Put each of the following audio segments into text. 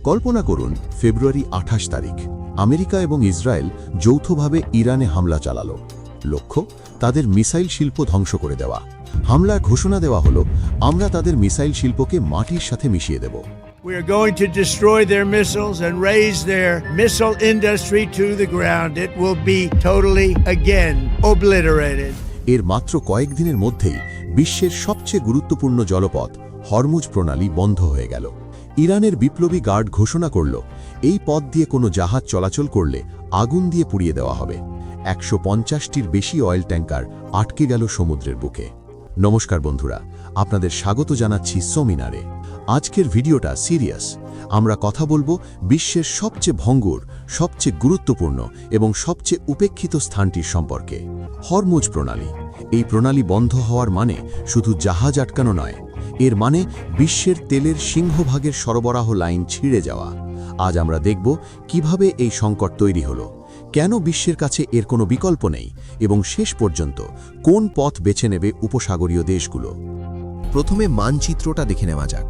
কল্পনা করুন ফেব্রুয়ারি ২৮ তারিখ আমেরিকা এবং ইসরায়েল যৌথভাবে ইরানে হামলা চালালো। লক্ষ্য তাদের মিসাইল শিল্প ধ্বংস করে দেওয়া। হামলার ঘোষণা দেওয়া হলো, আমরা তাদের মিসাইল শিল্পকে মাটির সাথে মিশিয়ে দেব। We are going to destroy their missiles and raise their missile industry to the ground. It will be totally, again, obliterated. এর মাত্র কয়েকদিনের মধ্যেই বিশ্বের সবচেয়ে গুরুত্বপূর্ণ জলপথ হরমুজ প্রণালী বন্ধ হয়ে গেল। ইরানের বিপ্লবী গার্ড ঘোষণা করল, এই পথ দিয়ে কোনো জাহাজ চলাচল করলে আগুন দিয়ে পুড়িয়ে দেওয়া হবে। ১৫০টির বেশি অয়েল ট্যাঙ্কার আটকে গেল সমুদ্রের বুকে। নমস্কার বন্ধুরা, আপনাদের স্বাগত জানাচ্ছি সোমিনারে। আজকের ভিডিওটা সিরিয়াস। আমরা কথা বলবো বিশ্বের সবচেয়ে ভঙ্গুর, সবচেয়ে গুরুত্বপূর্ণ এবং সবচেয়ে উপেক্ষিত স্থানটির সম্পর্কে। হরমুজ প্রণালী। এই প্রণালী বন্ধ হওয়ার মানে শুধু জাহাজ আটকানো নয়, এর মানে বিশ্বের তেলের সিংহভাগের সরবরাহ লাইন ছিঁড়ে যাওয়া। আজ আমরা দেখব কিভাবে এই সংকট তৈরি হলো, কেন বিশ্বের কাছে এর কোনো বিকল্প নেই এবং শেষ পর্যন্ত কোন পথ বেছে নেবে উপসাগরীয় দেশগুলো। প্রথমে মানচিত্রটা দেখে নেওয়া যাক।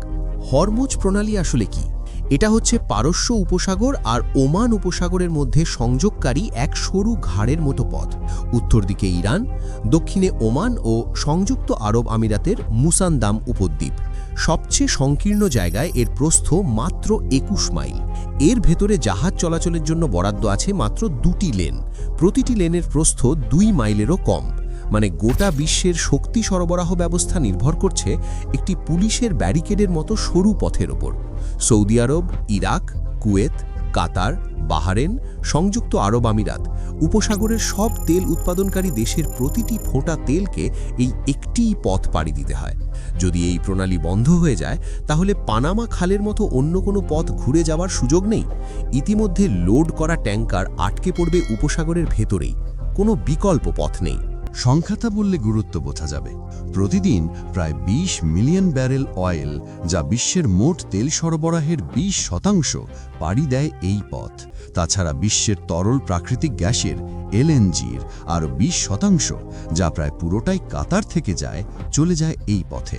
হরমুজ প্রণালী আসলে কি? এটা হচ্ছে পারস্য উপসাগর আর ওমান উপসাগরের মধ্যে সংযোগকারী এক সরু ঘাড়ের মতো পথ। উত্তর দিকে ইরান, দক্ষিণে ওমান ও সংযুক্ত আরব আমিরাতের মুসান্দাম উপদ্বীপ। সবচেয়ে সংকীর্ণ জায়গায় এর প্রস্থ মাত্র ২১ মাইল। এর ভেতরে জাহাজ চলাচলের জন্য বরাদ্দ আছে মাত্র ২টি লেন। প্রতিটি লেনের প্রস্থ ২ মাইলেরও কম। মানে গোটা বিশ্বের শক্তি সরবরাহ ব্যবস্থা নির্ভর করছে একটি পুলিশের ব্যারিকেডের মতো সরু পথের ওপর। সৌদি আরব, ইরাক, কুয়েত, কাতার, বাহারেন, সংযুক্ত আরব আমিরাত উপসাগরের সব তেল উৎপাদনকারী দেশের প্রতিটি ফোঁটা তেলকে এই একটিই পথ পাড়ি দিতে হয়। যদি এই প্রণালী বন্ধ হয়ে যায়, তাহলে পানামা খালের মতো অন্য কোনো পথ ঘুরে যাওয়ার সুযোগ নেই। ইতিমধ্যে লোড করা ট্যাঙ্কার আটকে পড়বে উপসাগরের ভেতরেই। কোনো বিকল্প পথ নেই। সংখ্যাটা বললে গুরুত্ব বোঝা যাবে। প্রতিদিন প্রায় ২০ মিলিয়ন ব্যারেল অয়েল, যা বিশ্বের মোট তেল সরবরাহের ২০% পাড়ি দেয় এই পথ। তাছাড়া বিশ্বের তরল প্রাকৃতিক গ্যাসের এলএনজির আরও ২০%, যা প্রায় পুরোটাই কাতার থেকে চলে যায় এই পথে।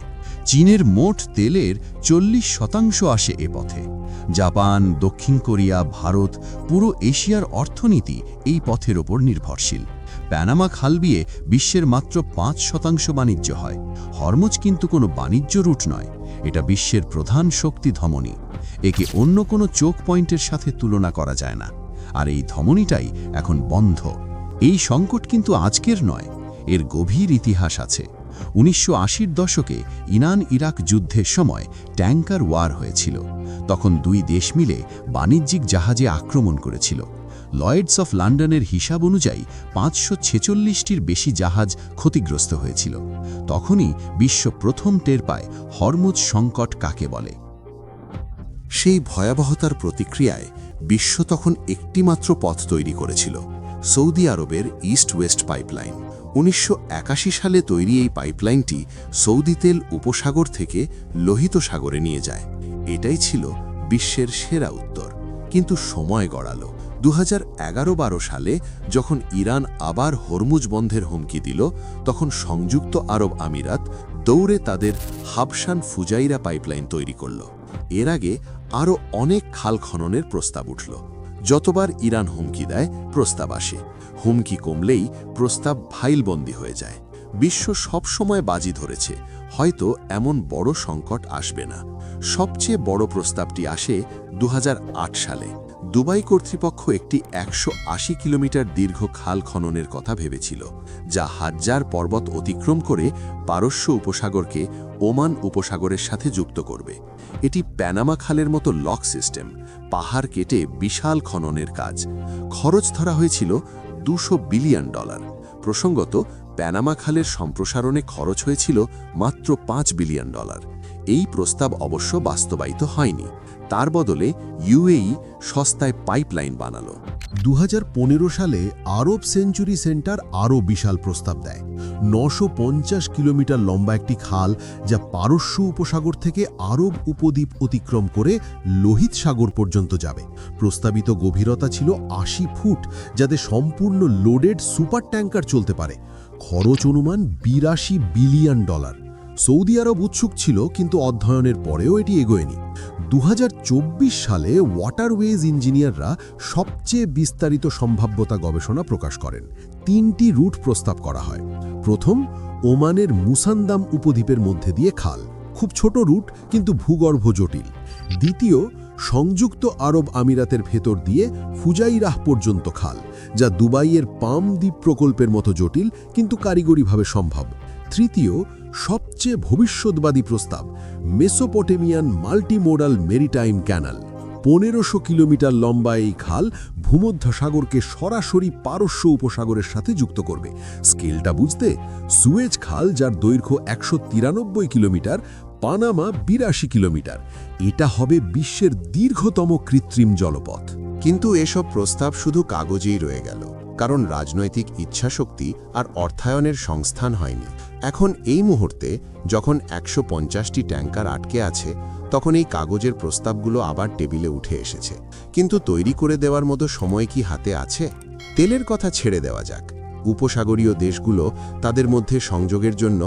চীনের মোট তেলের ৪০% আসে এ পথে। জাপান, দক্ষিণ কোরিয়া, ভারত, পুরো এশিয়ার অর্থনীতি এই পথের ওপর নির্ভরশীল। প্যানামা খাল দিয়ে বিশ্বের মাত্র ৫% বাণিজ্য হয়। হরমুজ কিন্তু কোনো বাণিজ্য রুট নয়, এটা বিশ্বের প্রধান শক্তি ধমনী। একে অন্য কোনো চোক পয়েন্টের সাথে তুলনা করা যায় না। আর এই ধমনীটাই এখন বন্ধ। এই সংকট কিন্তু আজকের নয়, এর গভীর ইতিহাস আছে। ১৯৮০-র দশকে ইরান ইরাক যুদ্ধের সময় ট্যাঙ্কার ওয়ার হয়েছিল। তখন দুই দেশ মিলে বাণিজ্যিক জাহাজে আক্রমণ করেছিল। লয়েডস অফ লন্ডনের হিসাব অনুযায়ী ৫৪৬টির বেশি জাহাজ ক্ষতিগ্রস্ত হয়েছিল। তখনই বিশ্ব প্রথম টের পায় হরমুজ সংকট কাকে বলে। সেই ভয়াবহতার প্রতিক্রিয়ায় বিশ্ব তখন একটিমাত্র পথ তৈরি করেছিল, সৌদি আরবের ইস্ট ওয়েস্ট পাইপলাইন। ১৯৮১ সালে তৈরি এই পাইপলাইনটি সৌদি তেল উপসাগর থেকে লোহিত সাগরে নিয়ে যায়। এটাই ছিল বিশ্বের সেরা উত্তর। কিন্তু সময় গড়ালো। ২০১১-১২ সালে যখন ইরান আবার হরমুজ বন্ধের হুমকি দিল, তখন সংযুক্ত আরব আমিরাত দৌড়ে তাদের হাবশান ফুজাইরা পাইপলাইন তৈরি করল। এর আগে আরও অনেক খাল খননের প্রস্তাব উঠল। যতবার ইরান হুমকি দেয়, প্রস্তাব আসে। হুমকি কমলেই প্রস্তাব ফাইলবন্দি হয়ে যায়। বিশ্ব সব সময় বাজি ধরেছে, হয়তো এমন বড় সংকট আসবে না। সবচেয়ে বড় প্রস্তাবটি আসে ২০০৮ সালে। দুবাই কর্তৃপক্ষ একটি ১৮০ কিলোমিটার দীর্ঘ খাল খননের কথা ভেবেছিল, যা হাজার পর্বত অতিক্রম করে পারস্য উপসাগরকে ওমান উপসাগরের সাথে যুক্ত করবে। এটি প্যানামা খালের মতো লক সিস্টেম, পাহাড় কেটে বিশাল খননের কাজ। খরচ ধরা হয়েছিল $২০০ বিলিয়ন। প্রসঙ্গত, প্যানামা খালের সম্প্রসারণে খরচ হয়েছিল মাত্র $৫ বিলিয়ন। এই প্রস্তাব অবশ্য বাস্তবায়িত হয়নি। তার বদলে ইউএই সস্তায় পাইপলাইন বানালো। ২০১৫ সালে আরব সেঞ্চুরি সেন্টার আরও বিশাল প্রস্তাব দেয়। ৯৫০ কিলোমিটার লম্বা একটি খাল, যা পারস্য উপসাগর থেকে আরব উপদ্বীপ অতিক্রম করে লোহিত সাগর পর্যন্ত যাবে। প্রস্তাবিত গভীরতা ছিল ৮০ ফুট, যাতে সম্পূর্ণ লোডেড সুপার ট্যাঙ্কার চলতে পারে। খরচ অনুমান $৮২ বিলিয়ন। সৌদি আরব উৎসুক ছিল, কিন্তু অধ্যয়নের পরেও এটি এগোয়নি। 2024 সালে ওয়াটারওয়েজ ইঞ্জিনিয়াররা সবচেয়ে বিস্তারিত সম্ভাব্যতা গবেষণা প্রকাশ করেন। 3টি রুট প্রস্তাব করা হয়। প্রথম, ওমানের মুসান্দাম উপদ্বীপের মধ্যে দিয়ে খাল, খুব ছোট রুট কিন্তু ভূগর্ভ জটিল। দ্বিতীয়, সংযুক্ত আরব আমিরাতের ভেতর দিয়ে ফুজাইরাহ পর্যন্ত খাল, যা দুবাইয়ের পাম দ্বীপ প্রকল্পের মতো জটিল কিন্তু কারিগরিভাবে সম্ভব। তৃতীয়, সবচেয়ে ভবিষ্যৎবাদী প্রস্তাব, Mesopotamian multimodal maritime canal. 1500 kilometre লম্বা এই খাল ভূমধ্যসাগরকে সরাসরি পারস্য উপসাগরের সাথে যুক্ত করবে। স্কেলটা বুঝতে, সুয়েজ খাল, যার দৈর্ঘ্য 193 কিলোমিটার, পানামা 82 কিলোমিটার, এটা হবে বিশ্বের দীর্ঘতম কৃত্রিম জলপথ। কিন্তু এসব প্রস্তাব শুধু কাগজেই রয়ে গেল, কারণ রাজনৈতিক ইচ্ছাশক্তি আর অর্থায়নের সংস্থান হয়নি। এখন এই মুহূর্তে যখন 150টি ট্যাঙ্কার আটকে আছে, তখন এই কাগজের প্রস্তাবগুলো আবার টেবিলে উঠে এসেছে। কিন্তু তৈরি করে দেওয়ার মতো সময় কি হাতে আছে? তেলের কথা ছেড়ে দেওয়া যাক। উপসাগরীয় দেশগুলো তাদের মধ্যে সংযোগের জন্য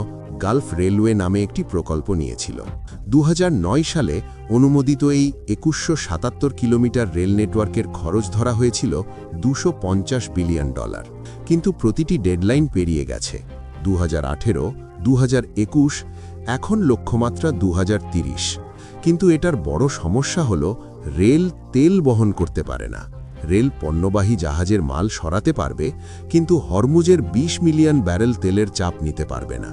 গালফ রেলওয়ে নামে একটি প্রকল্প নিয়েছিল। 2009 সালে অনুমোদিত এই 2177 কিলোমিটার রেল নেটওয়ার্কের খরচ ধরা হয়েছিল $250 বিলিয়ন। কিন্তু প্রতিটি ডেডলাইন পেরিয়ে গেছে। 2018, 2021, এখন লক্ষ্যমাত্রা 2030। কিন্তু এটার বড় সমস্যা হলো রেল তেল বহন করতে পারে না। রেল পণ্যবাহী জাহাজের মাল সরাতে পারবে, কিন্তু হরমুজের 20 মিলিয়ন ব্যারেল তেলের চাপ নিতে পারবে না।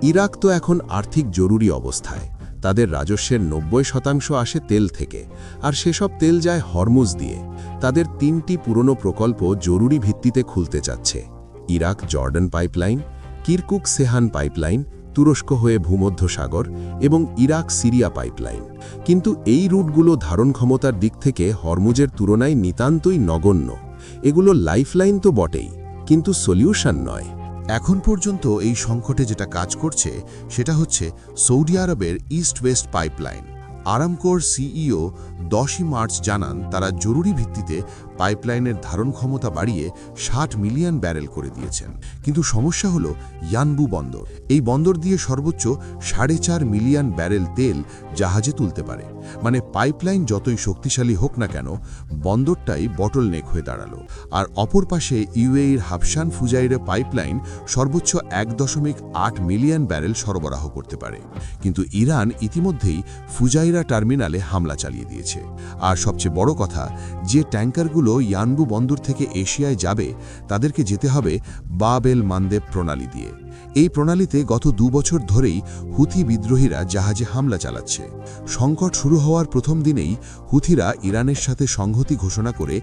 ইরাক তো এখন আর্থিক জরুরি অবস্থায়। তাদের রাজস্বের 90% আসে তেল থেকে, আর সেসব তেল যায় হরমুজ দিয়ে। তাদের 3টি পুরনো প্রকল্প জরুরি ভিত্তিতে খুলতে চাচ্ছে: Iraq Jordan pipeline, Kirkuk Sehan pipeline তুরস্ক হয়ে ভূমধ্যসাগর, এবং ইরাক সিরিয়া পাইপলাইন। কিন্তু এই রুটগুলো ধারণ ক্ষমতার দিক থেকে হরমুজের তুলনায় নিতান্তই নগণ্য। এগুলো লাইফলাইন তো বটেই, কিন্তু সলিউশন নয়। এখন পর্যন্ত এই সংকটে যেটা কাজ করছে সেটা হচ্ছে সৌদি আরবের ইস্ট ওয়েস্ট পাইপলাইন। আরামকোর সিইও 10 মার্চ জানান তারা জরুরি ভিত্তিতে পাইপলাইনের ধারণ ক্ষমতা বাড়িয়ে 60 মিলিয়ন ব্যারেল করে দিয়েছেন। কিন্তু সমস্যা হলো ইয়ানবু বন্দর। এই বন্দর দিয়ে সর্বোচ্চ 4.5 মিলিয়ন ব্যারেল তেল জাহাজে তুলতে পারে। মানে পাইপলাইন যতই শক্তিশালী হোক না কেন, বন্দরটাই বটলনেক হয়ে দাঁড়ালো। আর অপর পাশে ইউএইর হাবশান ফুজাইরা পাইপলাইন সর্বোচ্চ 1.8 মিলিয়ন ব্যারেল সরবরাহ করতে পারে। কিন্তু ইরান ইতিমধ্যেই ফুজাইরা টার্মিনালে হামলা চালিয়ে দিয়েছে। আর সবচেয়ে বড় কথা, যে ট্যাঙ্কারগুলো ইয়ানবু বন্দর থেকে এশিয়ায় যাবে, তাদেরকে যেতে হবে বাব এল মান্দেব প্রণালী দিয়ে। এই প্রণালীতে গত 2 বছর ধরেই হুথি বিদ্রোহীরা জাহাজে হামলা চালাচ্ছে। সংকট শুরু হওয়ার প্রথম দিনেই হুথিরা ইরানের সাথে সংহতি ঘোষণা করে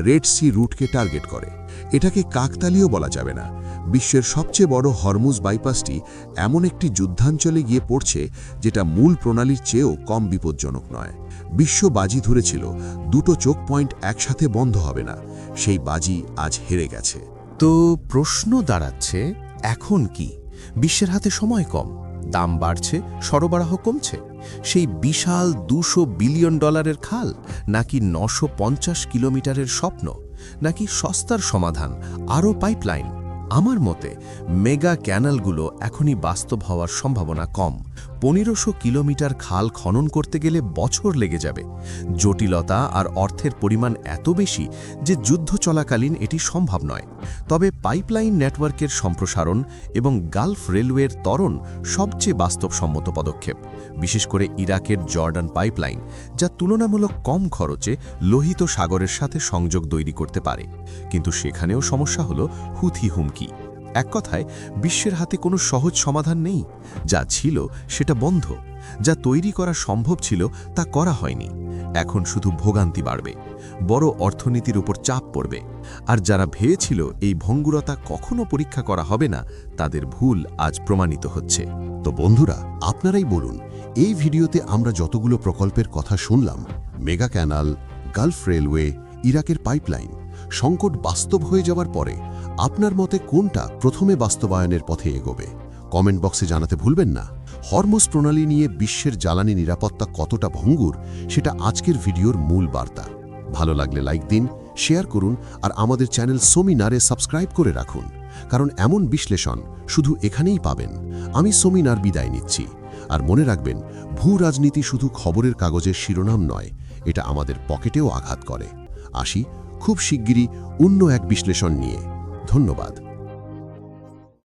রেড সি রুটকে টার্গেট করে। এটাকে কাকতালীয় বলা যাবে না। বিশ্বের সবচেয়ে বড় হরমুজ বাইপাসটি এমন একটি যুদ্ধাঞ্চলে গিয়ে পড়ছে যেটা মূল প্রণালীর চেয়েও কম বিপজ্জনক নয়। বিশ্ব বাজি ধরেছিল 2টো চোক পয়েন্ট একসাথে বন্ধ হবে না। সেই বাজি আজ হেরে গেছে। তো প্রশ্ন দাঁড়াচ্ছে, এখন কি? বিশ্বের হাতে সময় কম, দাম বাড়ছে, সরবরাহ কমছে। সেই বিশাল $200 বিলিয়ন খাল, নাকি 950 কিলোমিটারের স্বপ্ন, নাকি সস্তার সমাধান আরও পাইপলাইন? আমার মতে মেগা ক্যানালগুলো এখনই বাস্তব হওয়ার সম্ভাবনা কম। 1500 কিলোমিটার খাল খনন করতে গেলে বছর লেগে যাবে। জটিলতা আর অর্থের পরিমাণ এত বেশি যে যুদ্ধ চলাকালীন এটি সম্ভব নয়। তবে পাইপলাইন নেটওয়ার্কের সম্প্রসারণ এবং গালফ রেলওয়ের ত্বরণ সবচেয়ে বাস্তবসম্মত পদক্ষেপ, বিশেষ করে ইরাকের জর্ডান পাইপলাইন, যা তুলনামূলক কম খরচে লোহিত সাগরের সাথে সংযোগ তৈরি করতে পারে। কিন্তু সেখানেও সমস্যা হলো হুথি হুমকি। এক কথায়, বিশ্বের হাতে কোনো সহজ সমাধান নেই। যা ছিল সেটা বন্ধ, যা তৈরি করা সম্ভব ছিল তা করা হয়নি। এখন শুধু ভোগান্তি বাড়বে, বড় অর্থনীতির উপর চাপ পড়বে। আর যারা ভেবেছিল এই ভঙ্গুরতা কখনো পরীক্ষা করা হবে না, তাদের ভুল আজ প্রমাণিত হচ্ছে। তো বন্ধুরা, আপনারাই বলুন, এই ভিডিওতে আমরা যতগুলো প্রকল্পের কথা শুনলাম, মেগা ক্যানাল, গালফ রেলওয়ে, ইরাকের পাইপলাইন, সংকট বাস্তব হয়ে যাওয়ার পরে আপনার মতে কোনটা প্রথমে বাস্তবায়নের পথে এগোবে? কমেন্ট বক্সে জানাতে ভুলবেন না। হরমুজ প্রণালী নিয়ে বিশ্বের জ্বালানি নিরাপত্তা কতটা ভঙ্গুর, সেটা আজকের ভিডিওর মূল বার্তা। ভালো লাগলে লাইক দিন, শেয়ার করুন, আর আমাদের চ্যানেল সোমিনারে সাবস্ক্রাইব করে রাখুন, কারণ এমন বিশ্লেষণ শুধু এখানেই পাবেন। আমি সোমিনার বিদায় নিচ্ছি। আর মনে রাখবেন, ভূ রাজনীতি শুধু খবরের কাগজের শিরোনাম নয়, এটা আমাদের পকেটেও আঘাত করে। আসি খুব শিগগিরই অন্য এক বিশ্লেষণ নিয়ে। ধন্যবাদ।